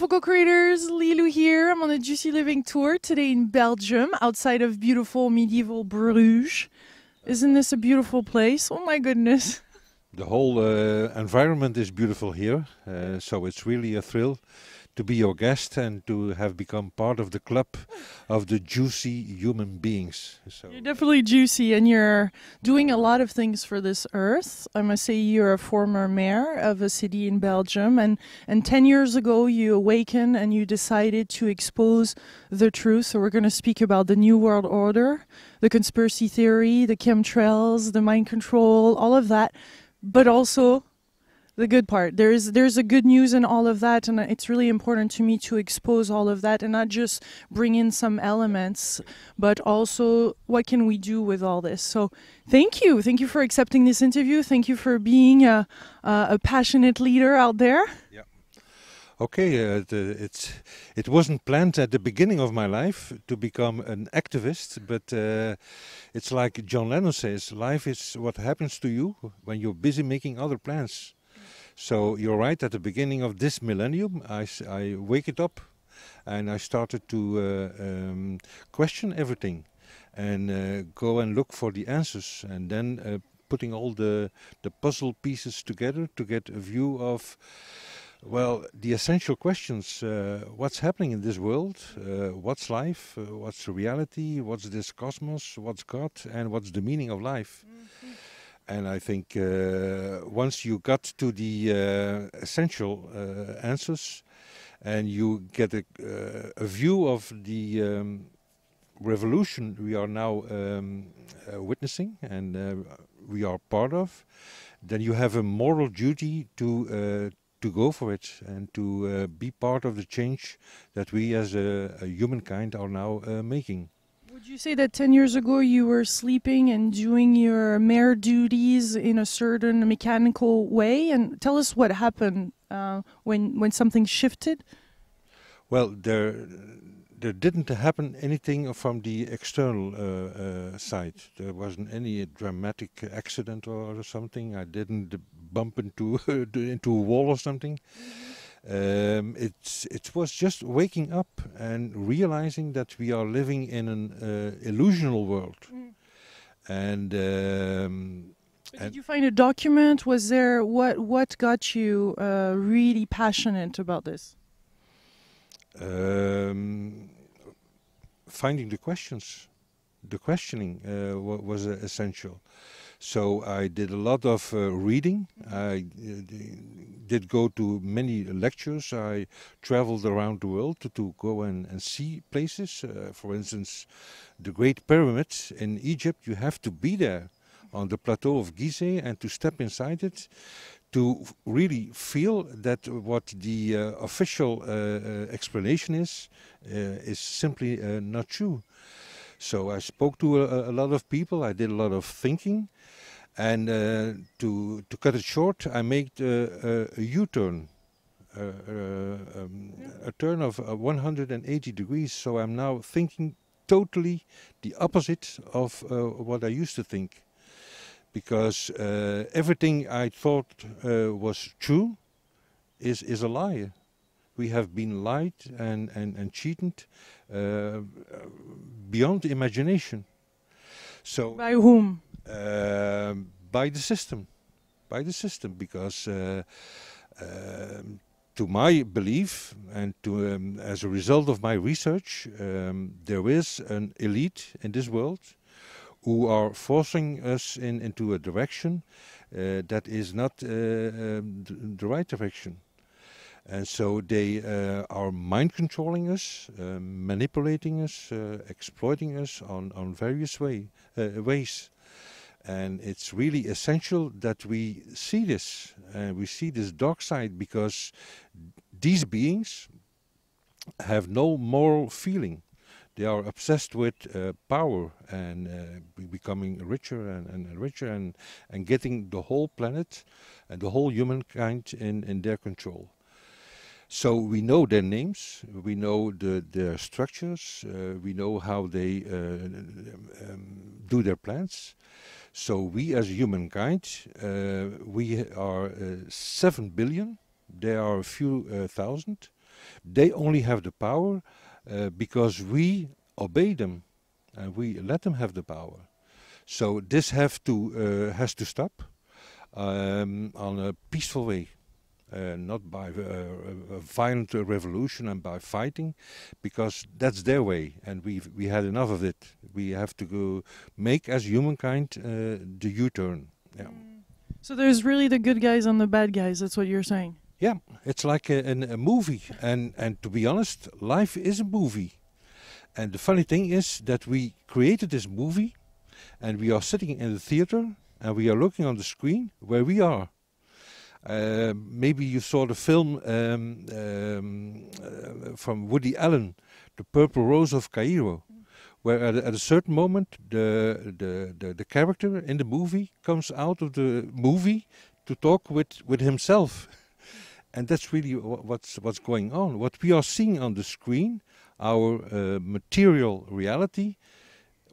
beautiful co-creators, Lilou here. I'm on a Juicy Living tour today in Belgium, outside of beautiful medieval Bruges. Isn't this a beautiful place? Oh my goodness. The whole environment is beautiful here, so it's really a thrill to be your guest and to have become part of the club of the juicy human beings. So You're definitely juicy and you're doing a lot of things for this earth. I must say you're a former mayor of a city in Belgium and 10 years ago you awakened and you decided to expose the truth. So we're going to speak about the New World Order, the conspiracy theory, the chemtrails, the mind control, all of that, but also the good part. There's a good news in all of that, and it's really important to me to expose all of that and not just bring in some elements, but also what can we do with all this. So thank you for accepting this interview. Thank you for being a passionate leader out there. yeah. Okay, it wasn't planned at the beginning of my life to become an activist, but it's like John Lennon says, life is what happens to you when you're busy making other plans. So you're right, at the beginning of this millennium, I wake it up and I started to question everything and go and look for the answers, and then putting all the puzzle pieces together to get a view of, well, the essential questions. What's happening in this world? What's life? What's the reality? What's this cosmos? What's God? And what's the meaning of life? Mm-hmm. And I think once you got to the essential answers and you get a view of the revolution we are now witnessing and we are part of, then you have a moral duty to go for it and to be part of the change that we as a humankind are now making. Would you say that 10 years ago you were sleeping and doing your mayor duties in a certain mechanical way? And tell us what happened when something shifted. Well, there didn't happen anything from the external side. There wasn't any dramatic accident or something. I didn't bump into into a wall or something. It was just waking up and realizing that we are living in an illusional world. And did you find a document? Was there what got you really passionate about this? Finding the questions, the questioning was essential. So I did a lot of reading. I did go to many lectures. I traveled around the world to go and see places. For instance, the Great Pyramid in Egypt, you have to be there on the plateau of Gizeh and to step inside it to really feel that what the official explanation is simply not true. So I spoke to a lot of people, I did a lot of thinking, and to cut it short, I made a U-turn, a turn of 180 degrees, so I'm now thinking totally the opposite of what I used to think. Because everything I thought was true is a lie. We have been lied and cheated beyond imagination. So by whom? By the system. By the system, because to my belief and to as a result of my research, there is an elite in this world who are forcing us into a direction that is not the right direction. And so they are mind controlling us, manipulating us, exploiting us on various ways. And it's really essential that we see this, we see this dark side, because these beings have no moral feeling. They are obsessed with power and becoming richer and richer and getting the whole planet and the whole humankind in their control. So we know their names, we know their structures, we know how they do their plans. So we as humankind, we are 7 billion, there are a few thousand. They only have the power because we obey them and we let them have the power. So this has to stop on a peaceful way. Not by a violent revolution and by fighting, because that's their way, and we had enough of it. We have to go make as humankind the U-turn. Yeah. So there's really the good guys and the bad guys. That's what you're saying. Yeah, it's like a movie, and to be honest, life is a movie. And the funny thing is that we created this movie, and we are sitting in the theater, and we are looking on the screen where we are. Maybe you saw the film from Woody Allen, The Purple Rose of Cairo, where at a certain moment the character in the movie comes out of the movie to talk with himself. And that's really what's going on. What we are seeing on the screen, our material reality,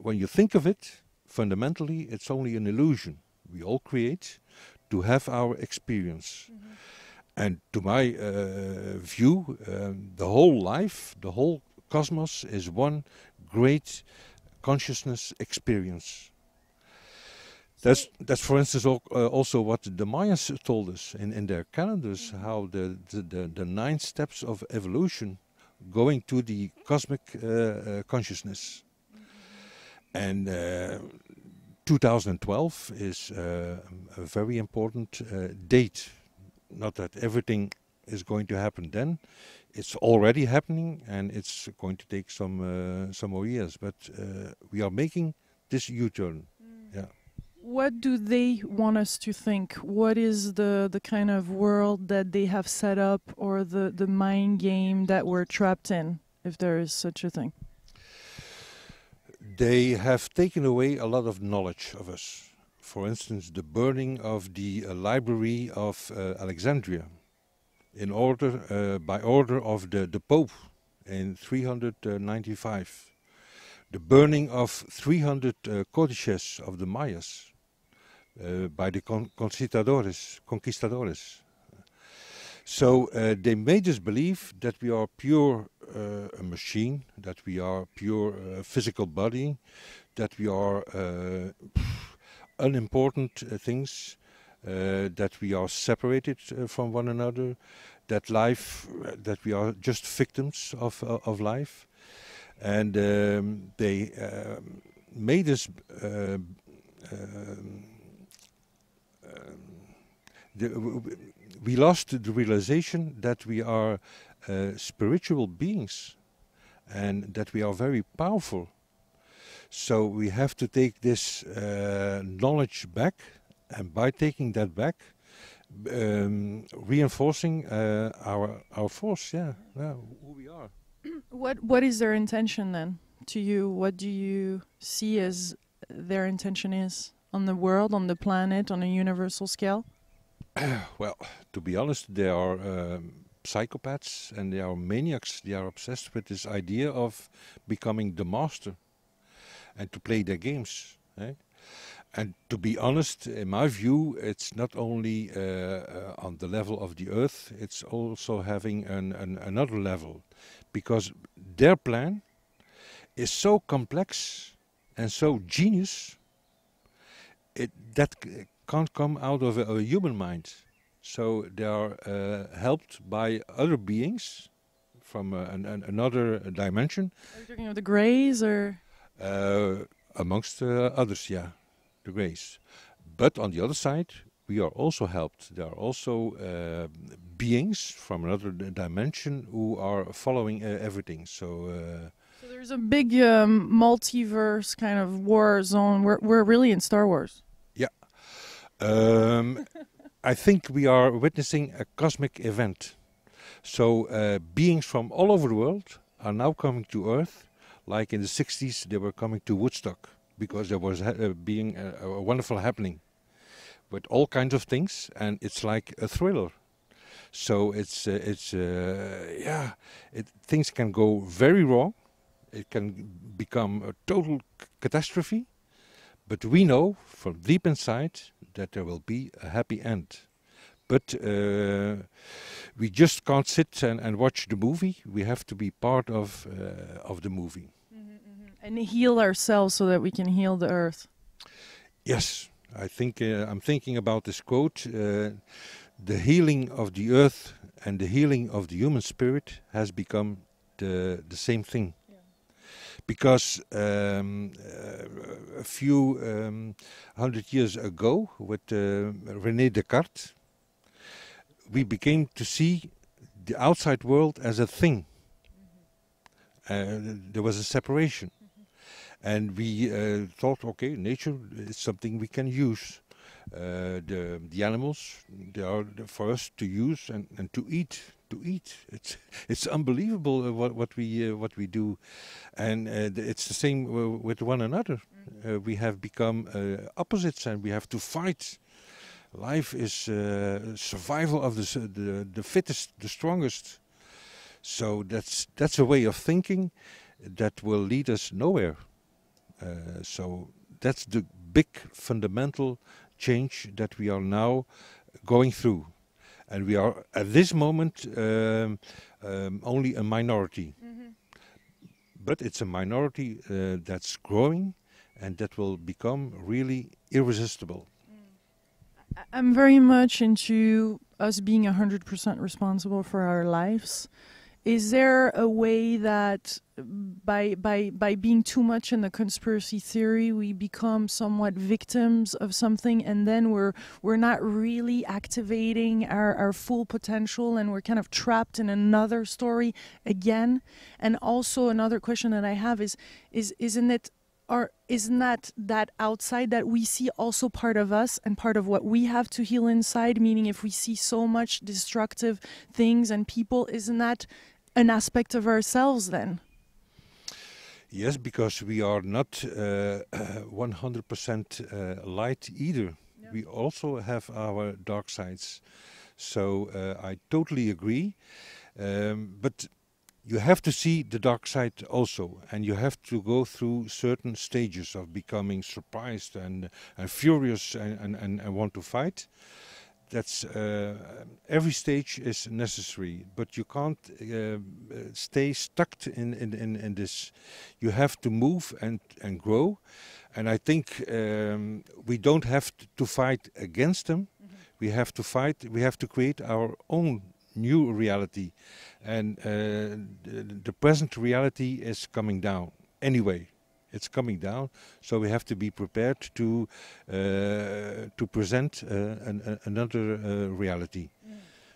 when you think of it, fundamentally it's only an illusion we all create to have our experience. And to my view, the whole life, the whole cosmos is one great consciousness experience. That's for instance, also what the Mayas told us in their calendars, how the 9 steps of evolution going to the cosmic consciousness. And 2012 is a very important date. Not that everything is going to happen then. It's already happening, and it's going to take some more years. But we are making this U-turn. Yeah. What do they want us to think? What is the kind of world that they have set up, or the mind game that we're trapped in, if there is such a thing? They have taken away a lot of knowledge of us. For instance, the burning of the library of Alexandria, by order of the Pope in 395. The burning of 300 codices of the Mayas by the conquistadores. So they made us believe that we are pure a machine, that we are pure physical body, that we are unimportant things, that we are separated from one another, that that we are just victims of life. And they made us we lost the realization that we are spiritual beings and that we are very powerful. So we have to take this knowledge back, and by taking that back, reinforcing our force, who we are. What is their intention then to you? What do you see as their intention is on the world, on the planet, on a universal scale? Well, to be honest, they are psychopaths and they are maniacs. They are obsessed with this idea of becoming the master and to play their games. Eh? And to be honest, in my view, it's not only on the level of the earth, it's also having another level. Because their plan is so complex and so genius, that can't come out of a human mind. So they are helped by other beings from another dimension. Are you talking of the Greys, or? Amongst others, yeah, the Greys. But on the other side, we are also helped. There are also beings from another dimension who are following everything. So There's a big multiverse kind of war zone. We're really in Star Wars. Yeah. I think we are witnessing a cosmic event. So beings from all over the world are now coming to Earth. Like in the 60s, they were coming to Woodstock because there was being a wonderful happening with all kinds of things, and it's like a thriller. So things can go very wrong. It can become a total catastrophe. But we know from deep inside that there will be a happy end. But we just can't sit and watch the movie. We have to be part of the movie. And heal ourselves so that we can heal the earth. Yes, I think I'm thinking about this quote. The healing of the earth and the healing of the human spirit has become the same thing. Yeah. Because a few 100 years ago, with René Descartes, we became to see the outside world as a thing. There was a separation. And we thought, okay, nature is something we can use. The animals, they are for us to use and to eat. It's unbelievable what we do, and it's the same with one another. We have become opposites, and we have to fight. Life is survival of the fittest, the strongest. So that's a way of thinking that will lead us nowhere. So that's the big fundamental change that we are now going through. And we are at this moment only a minority. But it's a minority that's growing and that will become really irresistible. I'm very much into us being 100% responsible for our lives. Is there a way that by being too much in the conspiracy theory, we become somewhat victims of something, and then we're not really activating our full potential, and we're kind of trapped in another story again? And also another question that I have is isn't that outside that we see also part of us and part of what we have to heal inside? Meaning, if we see so much destructive things and people, isn't that an aspect of ourselves then? Yes, because we are not 100% light either. Yeah. We also have our dark sides. So I totally agree. But you have to see the dark side also, and you have to go through certain stages of becoming surprised and furious and want to fight. That's every stage is necessary, but you can't stay stuck in this. You have to move and grow, and I think we don't have to fight against them. We have to fight. We have to create our own new reality, and the present reality is coming down anyway. It's coming down, so we have to be prepared to present another reality.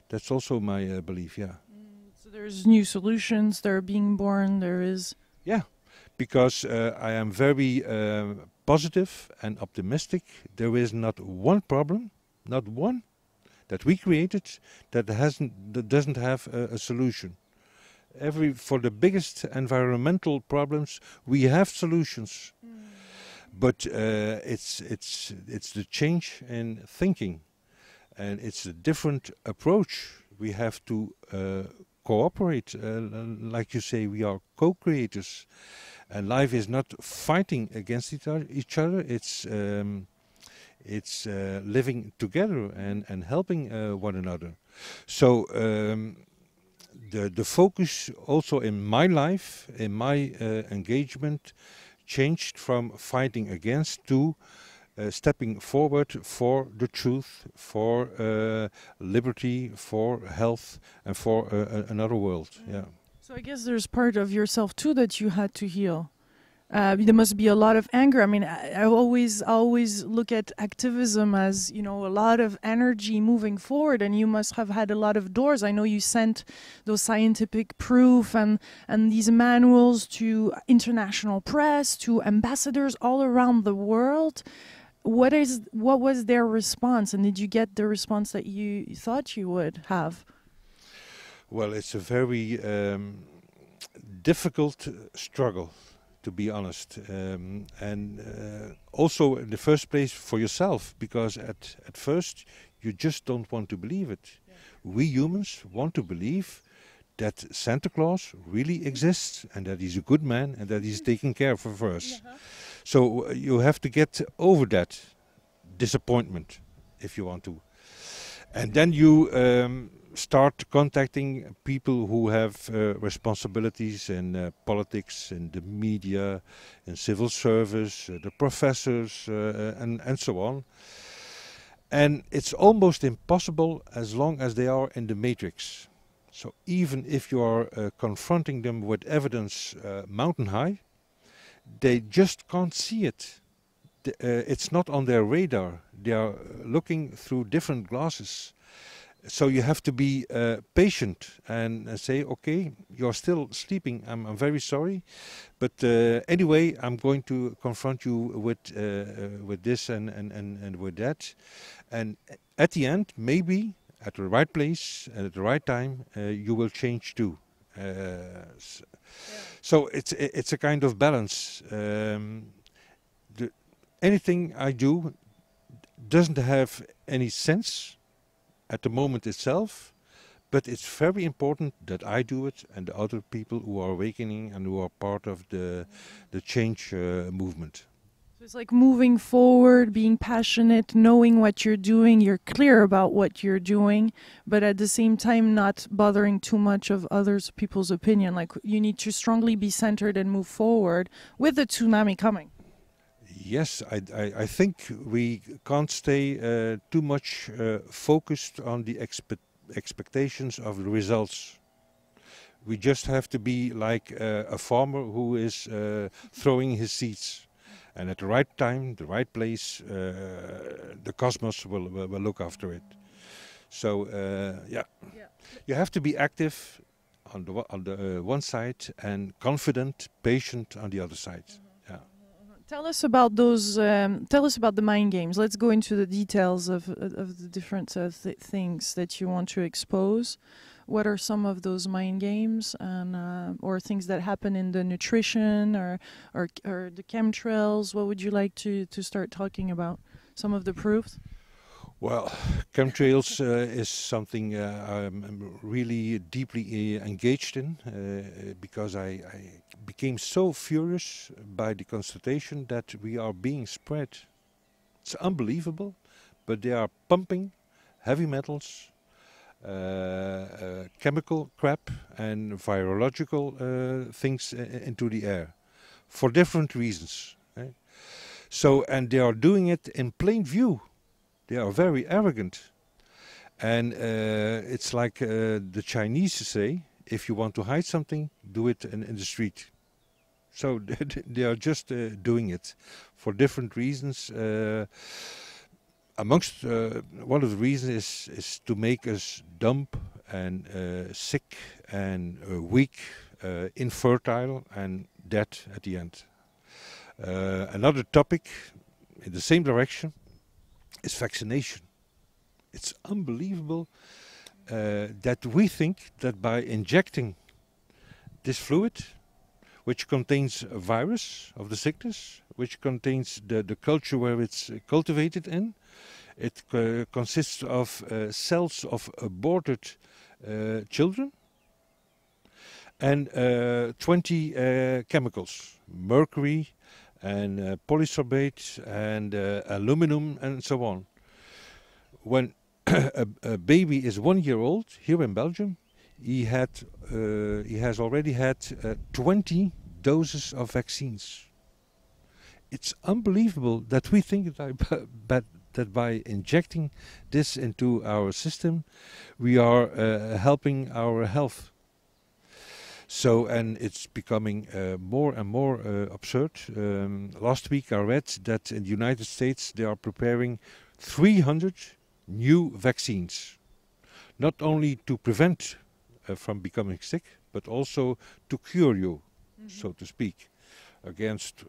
That's also my belief. Yeah. So there's new solutions that are being born. There is. Yeah, because I am very positive and optimistic. There is not one problem, not one, that we created that doesn't have a solution. For the biggest environmental problems, we have solutions, but it's the change in thinking, and it's a different approach. We have to cooperate, like you say. We are co-creators, and life is not fighting against each other. It's living together and helping one another. So. The focus also in my life, in my engagement, changed from fighting against to stepping forward for the truth, for liberty, for health, and for another world. Yeah. So I guess there's part of yourself too that you had to heal. There must be a lot of anger. I mean, I always look at activism as, a lot of energy moving forward, and you must have had a lot of doors. I know you sent those scientific proof and these manuals to international press, to ambassadors all around the world. What was their response, and did you get the response that you thought you would have? Well, it's a very difficult struggle, to be honest, and also in the first place for yourself, because at first you just don't want to believe it. Yeah. We humans want to believe that Santa Claus really exists and that he's a good man and that he's taking care of us. So you have to get over that disappointment, if you want to. And then you start contacting people who have responsibilities in politics, in the media, in civil service, the professors, and so on. And it's almost impossible as long as they are in the matrix. So even if you are confronting them with evidence mountain high, they just can't see it. It's not on their radar. They are looking through different glasses. So you have to be patient and say, okay, you're still sleeping. I'm very sorry, but anyway, I'm going to confront you with this and with that. And at the end, maybe at the right place and at the right time, you will change too. So it's a kind of balance. Anything I do doesn't have any sense at the moment itself, but it's very important that I do it and the other people who are awakening and who are part of the change movement. So it's like moving forward, being passionate, knowing what you're doing, you're clear about what you're doing, but at the same time not bothering too much of others people's opinion. Like you need to strongly be centered and move forward with the tsunami coming. Yes, I think we can't stay too much focused on the expectations of the results. We just have to be like a farmer who is throwing his seeds. And at the right time, the right place, the cosmos will look after it. So, yeah, you have to be active on the one side and confident, patient on the other side. Yeah. Tell us about those. Tell us about the mind games. Let's go into the details of the different things that you want to expose. What are some of those mind games, and or things that happen in the nutrition or the chemtrails? What would you like to start talking about? Some of the proofs. Well, chemtrails is something I'm really deeply engaged in because I became so furious by the constatation that we are being spread. It's unbelievable, but they are pumping heavy metals, chemical crap and virological things into the air for different reasons. Right? So, and they are doing it in plain view. They are very arrogant. And it's like the Chinese say, if you want to hide something, do it in the street. So they are just doing it for different reasons. Amongst one of the reasons is to make us dumb and sick and weak, infertile and dead at the end. Another topic in the same direction is vaccination. It's unbelievable that we think that by injecting this fluid, which contains a virus of the sickness, which contains the culture where it's cultivated in, it consists of cells of aborted children and 20 chemicals, mercury, and polysorbate and aluminum and so on. When a baby is 1 year old here in Belgium, he has already had 20 doses of vaccines. It's unbelievable that we think that by injecting this into our system, we are helping our health. So, and it's becoming more and more absurd. Last week I read that in the United States they are preparing 300 new vaccines. Not only to prevent from becoming sick, but also to cure you, so to speak, against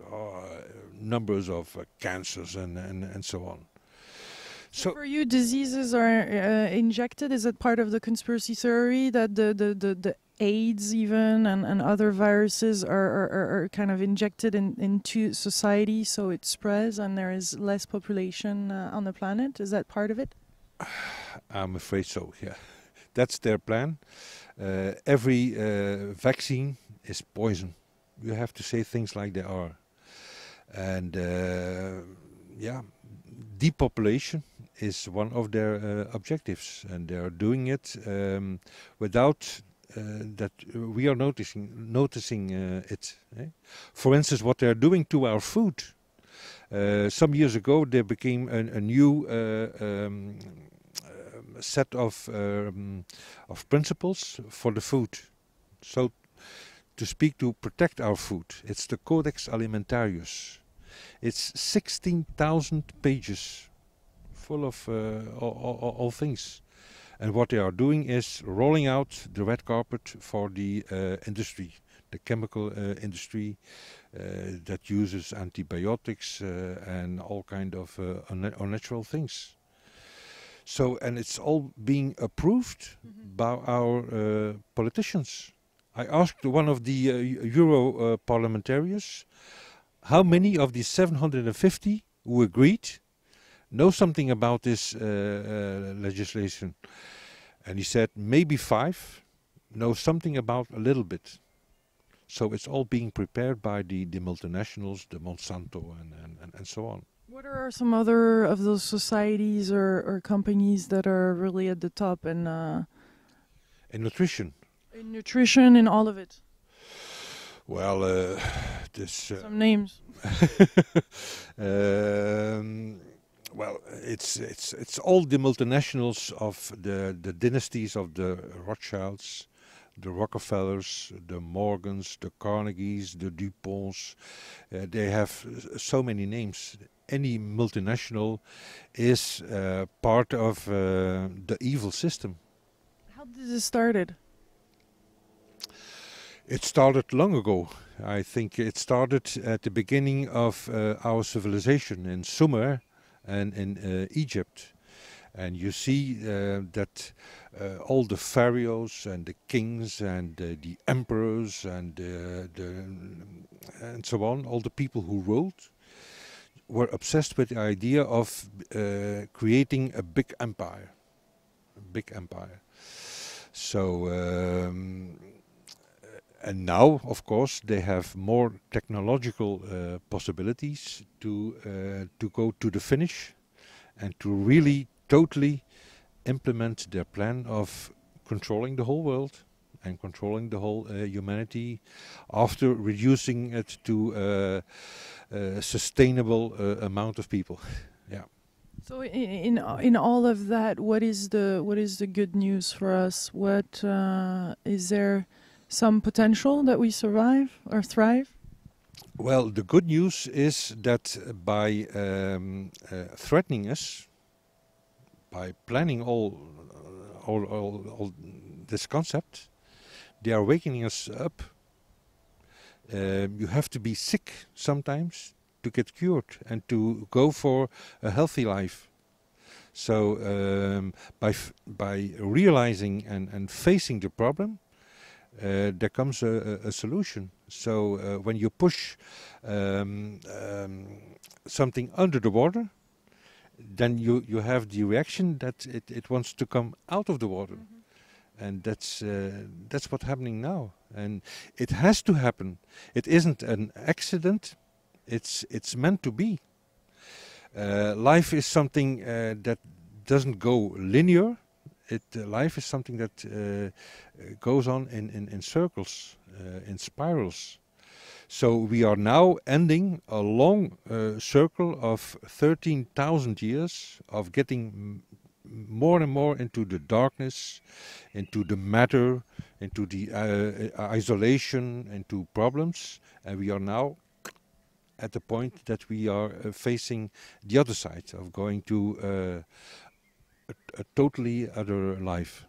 numbers of cancers and so on. So for you, diseases are injected? Is it part of the conspiracy theory that the AIDS even and other viruses are kind of injected into society so it spreads and there is less population on the planet? Is that part of it? I'm afraid so, yeah. That's their plan. Every vaccine is poison. You have to say things like they are. And yeah, depopulation is one of their objectives, and they are doing it without that we are noticing it. For instance, what they are doing to our food. Some years ago, there became a new set of principles for the food. So, to speak, to protect our food, it's the Codex Alimentarius. It's 16,000 pages, full of all things. And what they are doing is rolling out the red carpet for the industry, the chemical industry that uses antibiotics and all kind of unnatural things. So, and it's all being approved by our politicians. I asked one of the Euro parliamentarians how many of the 750 who agreed know something about this legislation. And he said maybe 5 know something about a little bit. So it's all being prepared by the multinationals, the Monsanto and so on. What are some other of those societies or companies that are really at the top in nutrition? In nutrition, in all of it. Well, this some names. Well, it's all the multinationals of the dynasties of the Rothschilds, the Rockefellers, the Morgans, the Carnegies, the DuPonts. They have so many names. Any multinational is part of the evil system. How did this started? It started long ago. I think it started at the beginning of our civilization in Sumer and in Egypt. And you see that all the pharaohs and the kings and the emperors and so on, all the people who ruled, were obsessed with the idea of creating a big empire. A big empire. So, and now, of course, they have more technological possibilities to go to the finish and to really totally implement their plan of controlling the whole world and controlling the whole humanity after reducing it to a sustainable amount of people. Yeah. So in all of that, what is the good news for us? What is there some potential that we survive or thrive? Well, the good news is that by threatening us, by planning all this concept, they are waking us up. You have to be sick sometimes to get cured and to go for a healthy life. So by realizing and facing the problem, there comes a solution. So when you push something under the water, then you have the reaction that it wants to come out of the water. Mm-hmm. And that's what's happening now. And it has to happen. It isn't an accident. It's meant to be. Life is something that doesn't go linear. Life is something that goes on in circles, in spirals. So we are now ending a long circle of 13,000 years of getting more and more into the darkness, into the matter, into the isolation, into problems. And we are now at the point that we are facing the other side of going to a totally other life.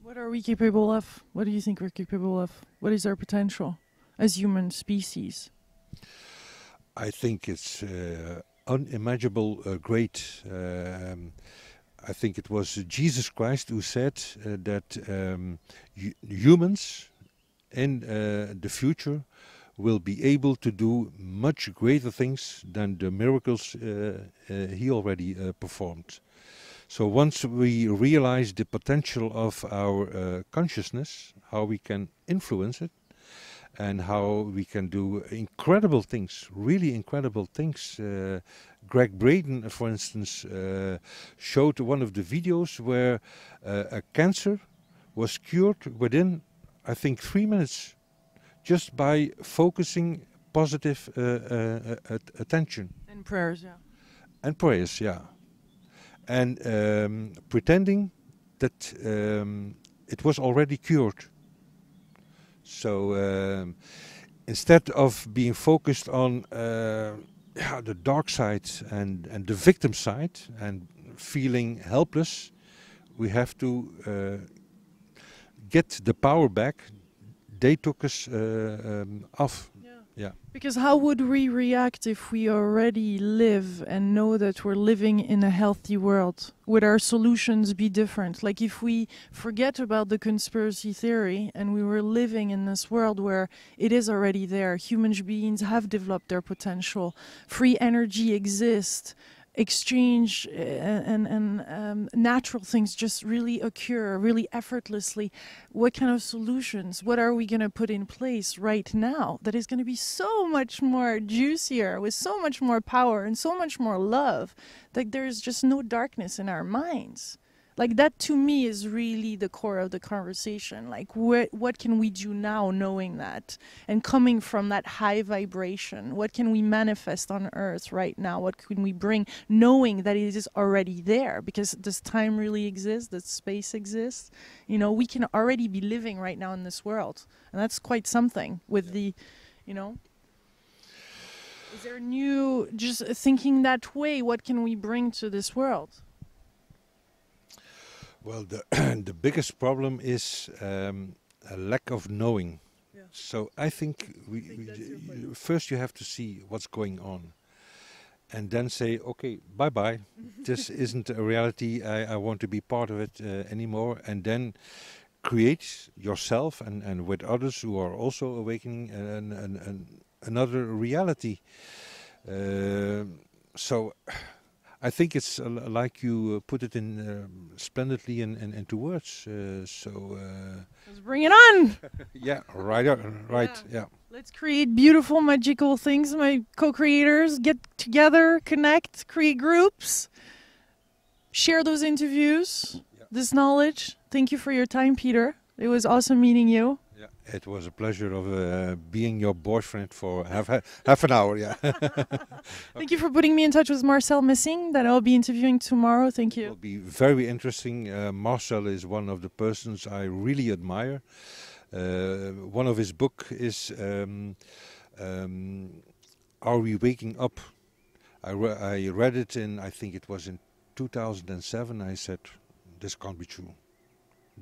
What are we capable of? What do you think we're capable of? What is our potential as human species? I think it's unimaginable great. I think it was Jesus Christ who said that humans in the future will be able to do much greater things than the miracles he already performed. So once we realize the potential of our consciousness, how we can influence it, and how we can do incredible things, really incredible things, Greg Braden, for instance, showed one of the videos where a cancer was cured within, I think, 3 minutes, just by focusing positive attention. And prayers, yeah. And prayers, yeah. And pretending that it was already cured. So instead of being focused on the dark side and the victim side and feeling helpless, we have to get the power back. They took us off. Yeah. Because how would we react if we already live and know that we're living in a healthy world? Would our solutions be different? Like if we forget about the conspiracy theory and we were living in this world where it is already there, human beings have developed their potential, free energy exists, exchange and natural things just really occur really effortlessly. What kind of solutions, what are we going to put in place right now that is going to be so much more juicier, with so much more power and so much more love, that there's just no darkness in our minds? Like that to me is really the core of the conversation. Like what can we do now knowing that and coming from that high vibration? What can we manifest on earth right now? What can we bring knowing that it is already there? Because does time really exist? Does space exist? You know, we can already be living right now in this world. And that's quite something with the, you know. Is there new, just thinking that way, what can we bring to this world? Well, the biggest problem is a lack of knowing. Yeah. So I think first you have to see what's going on, and then say, okay, bye-bye. This isn't a reality. I want to be part of it anymore. And then create yourself and with others who are also awakening another reality. So I think it's like you put it in splendidly into words. Let's bring it on. Yeah, right. Yeah. Let's create beautiful, magical things. My co-creators get together, connect, create groups, share those interviews, this knowledge. Thank you for your time, Peter. It was awesome meeting you. Yeah, it was a pleasure of being your boyfriend for half an hour. Yeah. Thank you for putting me in touch with Marcel Missing, that I'll be interviewing tomorrow. Thank you. It will be very interesting. Marcel is one of the persons I really admire. One of his book is Are We Waking Up? I read it in, I think it was in 2007. I said, this can't be true.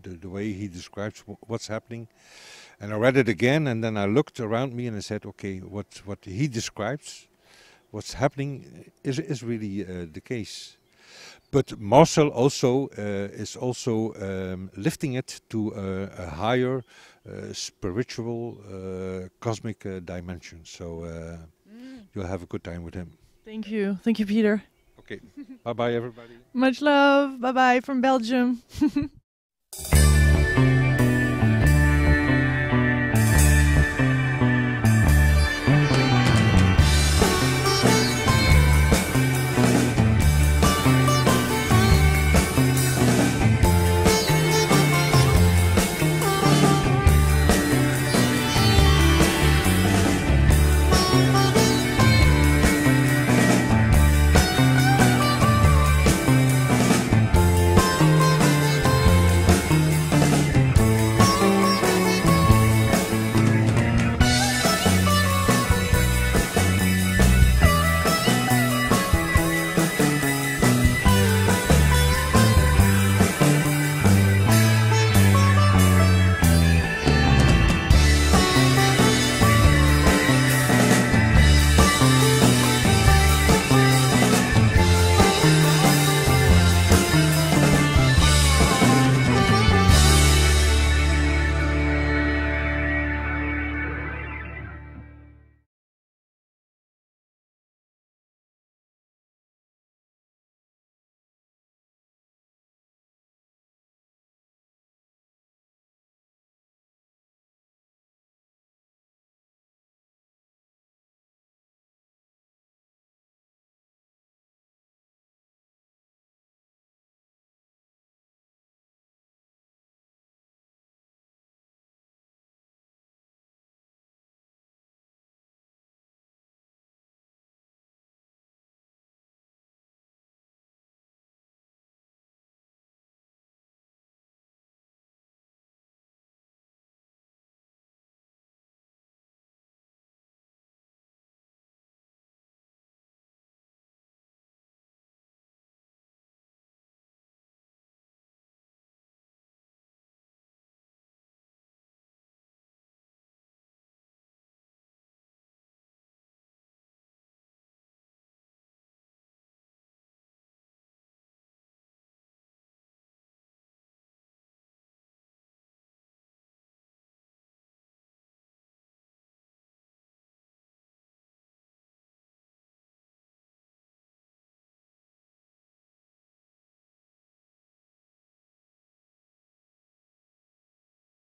The way he describes what's happening. And I read it again, and then I looked around me and I said, okay, what he describes, what's happening is really the case. But Marcel also is also lifting it to a higher spiritual, cosmic dimension. So you'll have a good time with him. Thank you. Thank you, Peter. Okay. Bye-bye, everybody. Much love. Bye-bye from Belgium.